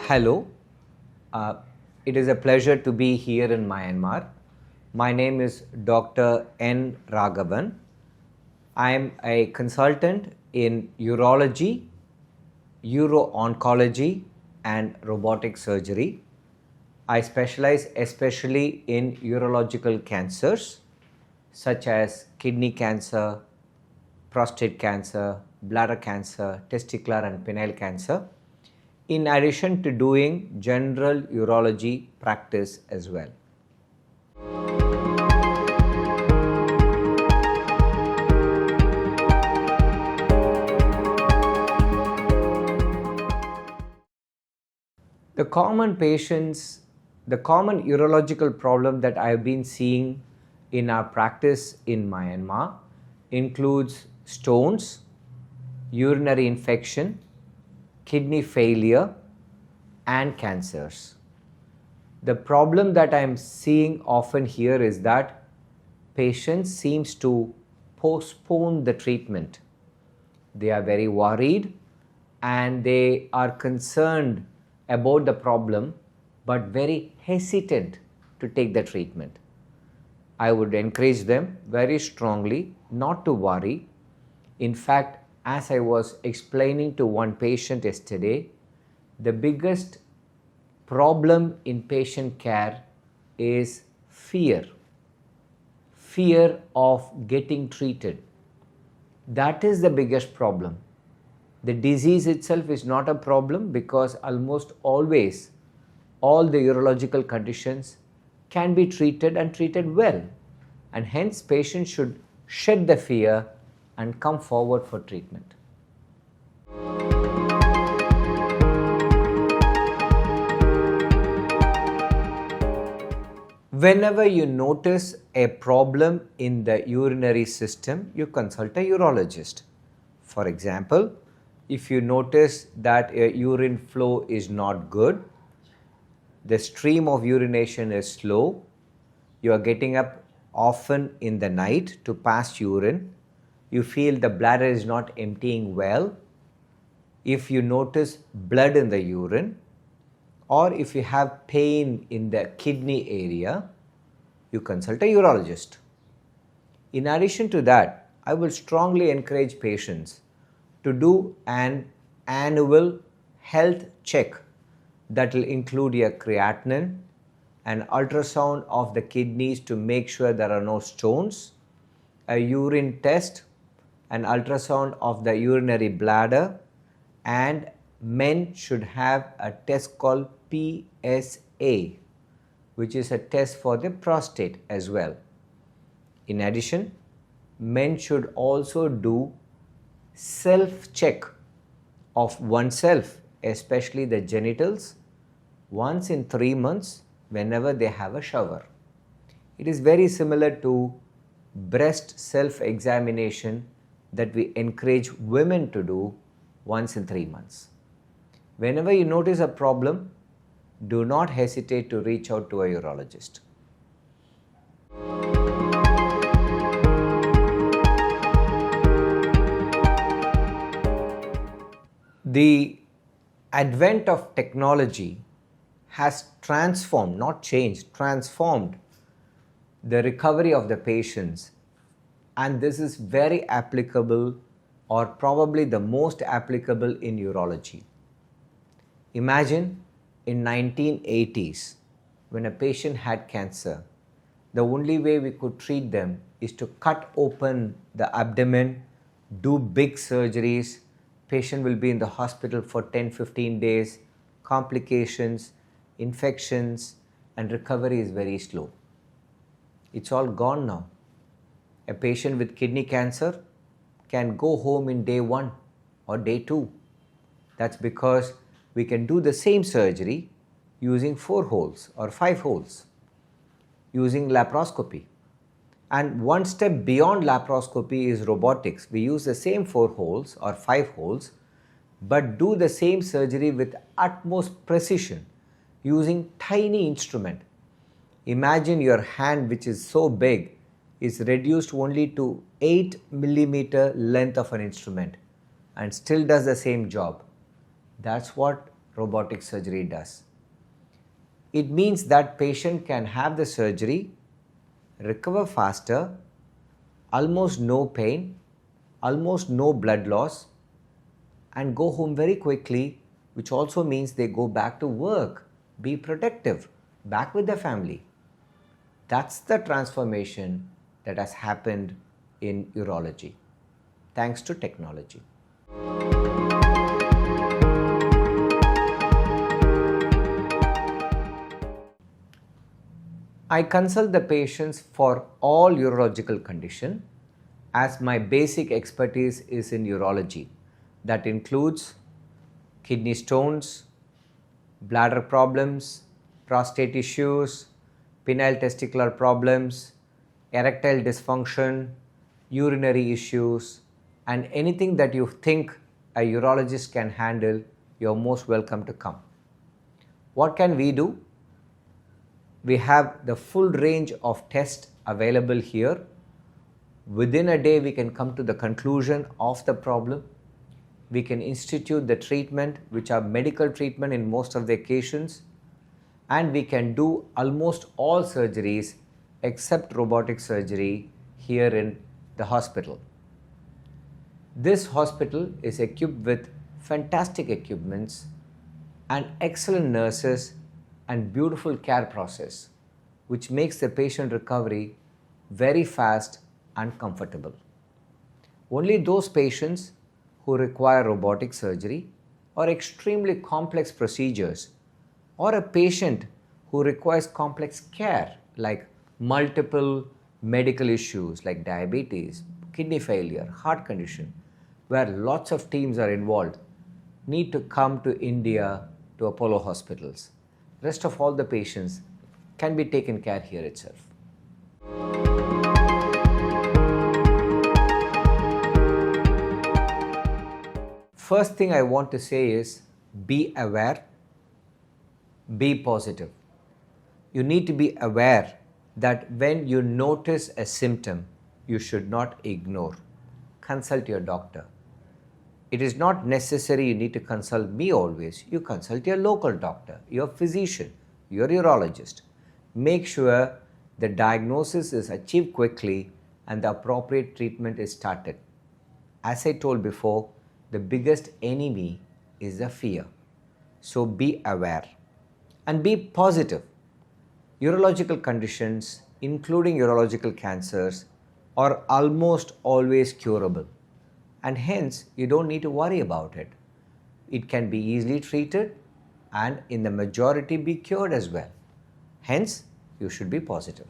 Hello, uh, it is a pleasure to be here in Myanmar. My name is Dr. N. Raghavan. I am a consultant in urology, uro-oncology, and robotic surgery. I specialize especially in urological cancers such as kidney cancer, prostate cancer, bladder cancer, testicular and penile cancer, in addition to doing general urology practice as well. The common urological problem that I have been seeing in our practice in Myanmar includes stones, urinary infection, kidney failure, and cancers. The problem that I am seeing often here is that patients seems to postpone the treatment. They are very worried and they are concerned about the problem but very hesitant to take the treatment. I would encourage them very strongly not to worry. In fact, as I was explaining to one patient yesterday, the biggest problem in patient care is fear of getting treated. That is the biggest problem. The disease itself is not a problem because almost always all the urological conditions can be treated and treated well, and hence patients should shed the fear and come forward for treatment. Whenever you notice a problem in the urinary system, you consult a urologist. For example, if you notice that a urine flow is not good, the stream of urination is slow, you are getting up often in the night to pass urine, you feel the bladder is not emptying well, if you notice blood in the urine, or if you have pain in the kidney area, you consult a urologist. In addition to that, I will strongly encourage patients to do an annual health check that will include a creatinine, an ultrasound of the kidneys to make sure there are no stones, a urine test, an ultrasound of the urinary bladder, and men should have a test called PSA, which is a test for the prostate as well. In addition, men should also do self-check of oneself, especially the genitals, once in 3 months whenever they have a shower. It is very similar to breast self-examination that we encourage women to do once in 3 months. Whenever you notice a problem, do not hesitate to reach out to a urologist. The advent of technology has transformed, not changed, transformed the recovery of the patients, and this is very applicable or probably the most applicable in urology. Imagine in 1980s when a patient had cancer, the only way we could treat them is to cut open the abdomen, do big surgeries. Patient will be in the hospital for 10-15 days, complications, infections, and recovery is very slow. It's all gone now. A patient with kidney cancer can go home in day 1 or day 2. That's because we can do the same surgery using 4 holes or 5 holes, using laparoscopy. And one step beyond laparoscopy is robotics. We use the same 4 holes or 5 holes, but do the same surgery with utmost precision using tiny instrument. Imagine your hand, which is so big, is reduced only to 8 millimeter length of an instrument and still does the same job. That's what robotic surgery does. It means that patient can have the surgery, recover faster, almost no pain, almost no blood loss, and go home very quickly, which also means they go back to work, be productive, back with their family. That's the transformation that has happened in urology, thanks to technology. I consult the patients for all urological condition as my basic expertise is in urology. That includes kidney stones, bladder problems, prostate issues, penile testicular problems, erectile dysfunction, urinary issues, and anything that you think a urologist can handle, you're most welcome to come. What can we do? We have the full range of tests available here. Within a day, we can come to the conclusion of the problem. We can institute the treatment, which are medical treatment in most of the occasions, and we can do almost all surgeries except robotic surgery here in the hospital. This hospital is equipped with fantastic equipments and excellent nurses and beautiful care process, which makes the patient recovery very fast and comfortable. Only those patients who require robotic surgery or extremely complex procedures, or a patient who requires complex care like multiple medical issues like diabetes, kidney failure, heart condition, where lots of teams are involved, need to come to India to Apollo hospitals. Rest of all the patients can be taken care here itself. First thing I want to say is be aware, be positive. You need to be aware that when you notice a symptom, you should not ignore. Consult your doctor. It is not necessary you need to consult me always. You consult your local doctor, your physician, your urologist. Make sure the diagnosis is achieved quickly and the appropriate treatment is started. As I told before, the biggest enemy is the fear. So be aware and be positive. Urological conditions, including urological cancers, are almost always curable, and hence you don't need to worry about it. It can be easily treated and in the majority be cured as well. Hence, you should be positive.